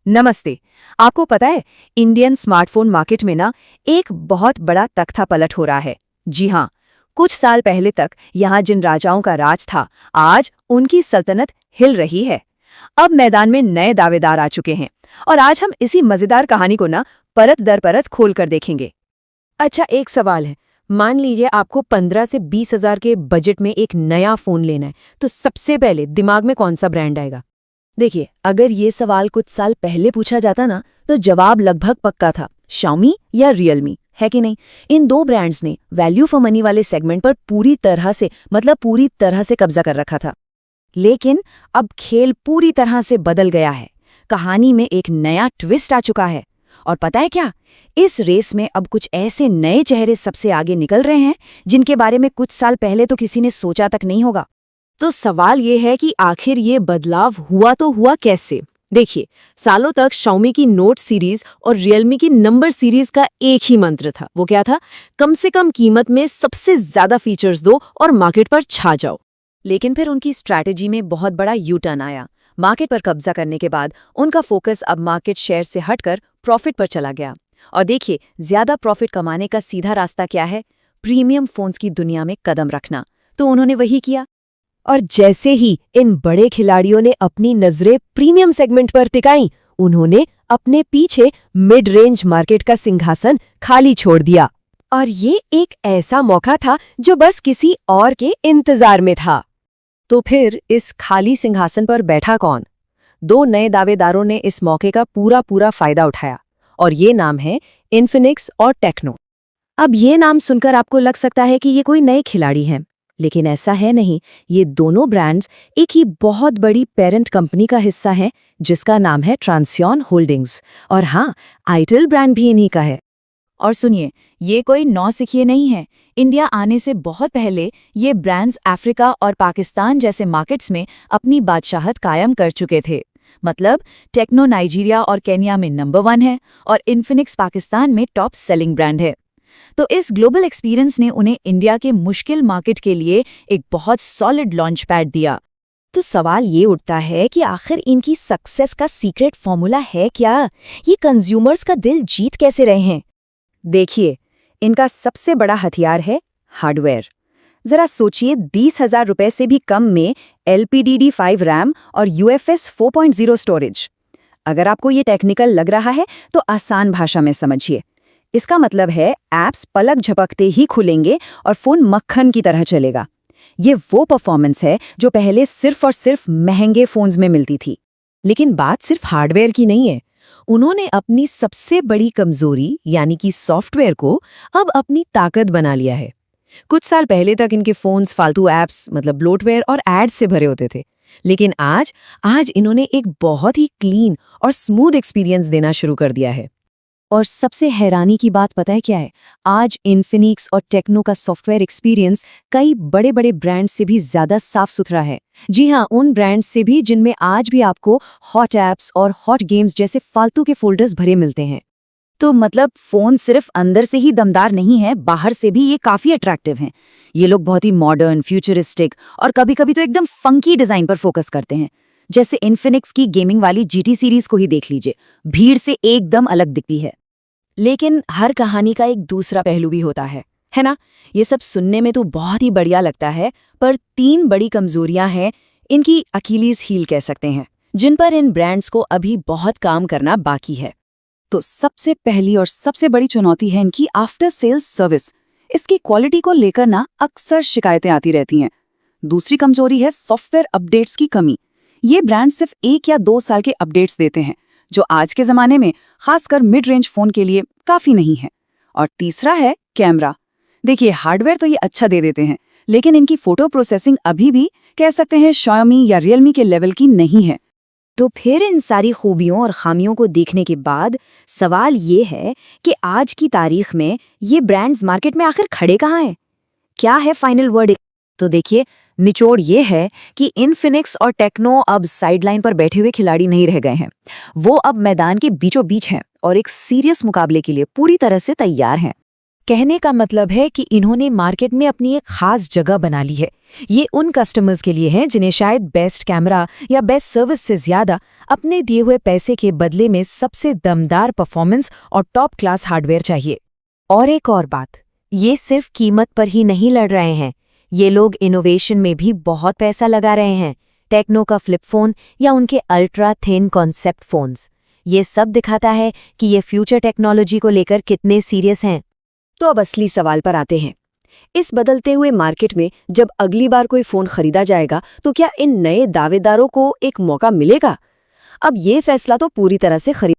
नमस्ते। आपको पता है, इंडियन स्मार्टफोन मार्केट में ना एक बहुत बड़ा तख्ता पलट हो रहा है। जी हाँ, कुछ साल पहले तक यहाँ जिन राजाओं का राज था, आज उनकी सल्तनत हिल रही है। अब मैदान में नए दावेदार आ चुके हैं और आज हम इसी मजेदार कहानी को ना परत दर परत खोल कर देखेंगे। अच्छा, एक सवाल है। मान लीजिए आपको 15 से 20 हजार के बजट में एक नया फोन लेना है, तो सबसे पहले दिमाग में कौन सा ब्रांड आएगा? देखिए, अगर ये सवाल कुछ साल पहले पूछा जाता ना, तो जवाब लगभग पक्का था, Xiaomi या Realme, है कि नहीं। इन दो ब्रांड्स ने वैल्यू फॉर मनी वाले सेगमेंट पर पूरी तरह से कब्जा कर रखा था। लेकिन अब खेल पूरी तरह से बदल गया है। कहानी में एक नया ट्विस्ट आ चुका है। और पता है क्या, इस रेस में अब कुछ ऐसे नए चेहरे सबसे आगे निकल रहे हैं जिनके बारे में कुछ साल पहले तो किसी ने सोचा तक नहीं होगा। तो सवाल ये है कि आखिर ये बदलाव हुआ तो हुआ कैसे। देखिए, सालों तक Xiaomi की नोट सीरीज और Realme की नंबर सीरीज का एक ही मंत्र था। वो क्या था? कम से कम कीमत में सबसे ज्यादा फीचर्स दो और मार्केट पर छा जाओ। लेकिन फिर उनकी स्ट्रैटेजी में बहुत बड़ा यू टर्न आया। मार्केट पर कब्जा करने के बाद उनका फोकस अब मार्केट शेयर से हटकर प्रॉफिट पर चला गया। और देखिए, ज्यादा प्रॉफिट कमाने का सीधा रास्ता क्या है? प्रीमियम फोन्स की दुनिया में कदम रखना। तो उन्होंने वही किया। और जैसे ही इन बड़े खिलाड़ियों ने अपनी नजरें प्रीमियम सेगमेंट पर टिकाईं, उन्होंने अपने पीछे मिड रेंज मार्केट का सिंहासन खाली छोड़ दिया। और ये एक ऐसा मौका था जो बस किसी और के इंतजार में था। तो फिर इस खाली सिंहासन पर बैठा कौन? दो नए दावेदारों ने इस मौके का पूरा फायदा उठाया, और ये नाम है इन्फिनिक्स और टेक्नो। अब ये नाम सुनकर आपको लग सकता है कि ये कोई नए खिलाड़ी हैं, लेकिन ऐसा है नहीं। ये दोनों ब्रांड्स एक ही बहुत बड़ी पेरेंट कंपनी का हिस्सा हैं, जिसका नाम है ट्रांसियन होल्डिंग्स। और हाँ, आइटल ब्रांड भी इन्हीं का है। और सुनिए, ये कोई नौसिखिए नहीं है। इंडिया आने से बहुत पहले ये ब्रांड्स अफ्रीका और पाकिस्तान जैसे मार्केट्स में अपनी बादशाहत कायम कर चुके थे। मतलब टेक्नो नाइजीरिया और केन्या में नंबर 1 है और इन्फिनिक्स पाकिस्तान में टॉप सेलिंग ब्रांड है। तो इस ग्लोबल एक्सपीरियंस ने उन्हें इंडिया के मुश्किल मार्केट के लिए एक बहुत सॉलिड लॉन्च पैड दिया। तो सवाल ये उठता है कि आखिर इनकी सक्सेस का सीक्रेट फॉर्मूला है क्या? ये कंज्यूमर्स का दिल जीत कैसे रहे हैं? देखिए, इनका सबसे बड़ा हथियार है हार्डवेयर। जरा सोचिए, 20,000 रुपए से भी कम में LPDDR5 रैम और UFS 4.0 स्टोरेज। अगर आपको ये टेक्निकल लग रहा है तो आसान भाषा में समझिए। इसका मतलब है ऐप्स पलक झपकते ही खुलेंगे और फोन मक्खन की तरह चलेगा। ये वो परफॉर्मेंस है जो पहले सिर्फ और सिर्फ महंगे फोन्स में मिलती थी। लेकिन बात सिर्फ हार्डवेयर की नहीं है। उन्होंने अपनी सबसे बड़ी कमजोरी यानी कि सॉफ्टवेयर को अब अपनी ताकत बना लिया है। कुछ साल पहले तक इनके फोन्स फालतू ऐप्स मतलब ब्लोटवेयर और एड्स से भरे होते थे, लेकिन आज इन्होंने एक बहुत ही क्लीन और स्मूथ एक्सपीरियंस देना शुरू कर दिया है। और सबसे हैरानी की बात पता है क्या है? आज इन्फिनिक्स और टेक्नो का सॉफ्टवेयर एक्सपीरियंस कई बड़े बड़े ब्रांड्स से भी ज्यादा साफ सुथरा है। जी हाँ, उन ब्रांड्स से भी जिनमें आज भी आपको हॉट ऐप्स और हॉट गेम्स जैसे फालतू के फोल्डर्स भरे मिलते हैं। तो मतलब फोन सिर्फ अंदर से ही दमदार नहीं है, बाहर से भी ये काफी अट्रैक्टिव हैं। ये लोग बहुत ही मॉडर्न, फ्यूचरिस्टिक और कभी-कभी तो एकदम फंकी डिजाइन पर फोकस करते हैं। जैसे इन्फिनिक्स की गेमिंग वाली GT सीरीज को ही देख लीजिए, भीड़ से एकदम अलग दिखती है। लेकिन हर कहानी का एक दूसरा पहलू भी होता है ना? ये सब सुनने में तो बहुत ही बढ़िया लगता है, पर 3 बड़ी कमजोरियां हैं, इनकी अकीलीज हील कह सकते हैं, जिन पर इन ब्रांड्स को अभी बहुत काम करना बाकी है। तो सबसे पहली और सबसे बड़ी चुनौती है इनकी आफ्टर सेल्स सर्विस। इसकी क्वालिटी को लेकर ना अक्सर शिकायतें आती रहती हैं। दूसरी कमजोरी है सॉफ्टवेयर अपडेट्स की कमी। ये ब्रांड सिर्फ 1 या 2 साल के अपडेट्स देते हैं, जो आज के जमाने में खासकर मिड रेंज फोन के लिए काफी नहीं है। और तीसरा है कैमरा। देखिए, हार्डवेयर तो ये अच्छा दे देते हैं, लेकिन इनकी फोटो प्रोसेसिंग अभी भी कह सकते हैं Xiaomi या Realme के लेवल की नहीं है। तो फिर इन सारी खूबियों और खामियों को देखने के बाद सवाल ये है कि आज की तारीख में ये ब्रांड्स मार्केट में आखिर खड़े कहाँ हैं? क्या है फाइनल वर्ड? तो देखिए, निचोड़ ये है कि इन्फिनिक्स और टेक्नो अब साइडलाइन पर बैठे हुए खिलाड़ी नहीं रह गए हैं। वो अब मैदान के बीचों बीच हैं और एक सीरियस मुकाबले के लिए पूरी तरह से तैयार हैं। कहने का मतलब है कि इन्होंने मार्केट में अपनी एक खास जगह बना ली है। ये उन कस्टमर्स के लिए है जिन्हें शायद बेस्ट कैमरा या बेस्ट सर्विस से ज्यादा अपने दिए हुए पैसे के बदले में सबसे दमदार परफॉर्मेंस और टॉप क्लास हार्डवेयर चाहिए। और एक और बात, ये सिर्फ कीमत पर ही नहीं लड़ रहे हैं, ये लोग इनोवेशन में भी बहुत पैसा लगा रहे हैं। टेक्नो का फ्लिप फोन या उनके अल्ट्रा थिन कॉन्सेप्ट फोन्स, ये सब दिखाता है कि ये फ्यूचर टेक्नोलॉजी को लेकर कितने सीरियस हैं। तो अब असली सवाल पर आते हैं। इस बदलते हुए मार्केट में जब अगली बार कोई फोन खरीदा जाएगा तो क्या इन नए दावेदारों को एक मौका मिलेगा? अब ये फैसला तो पूरी तरह से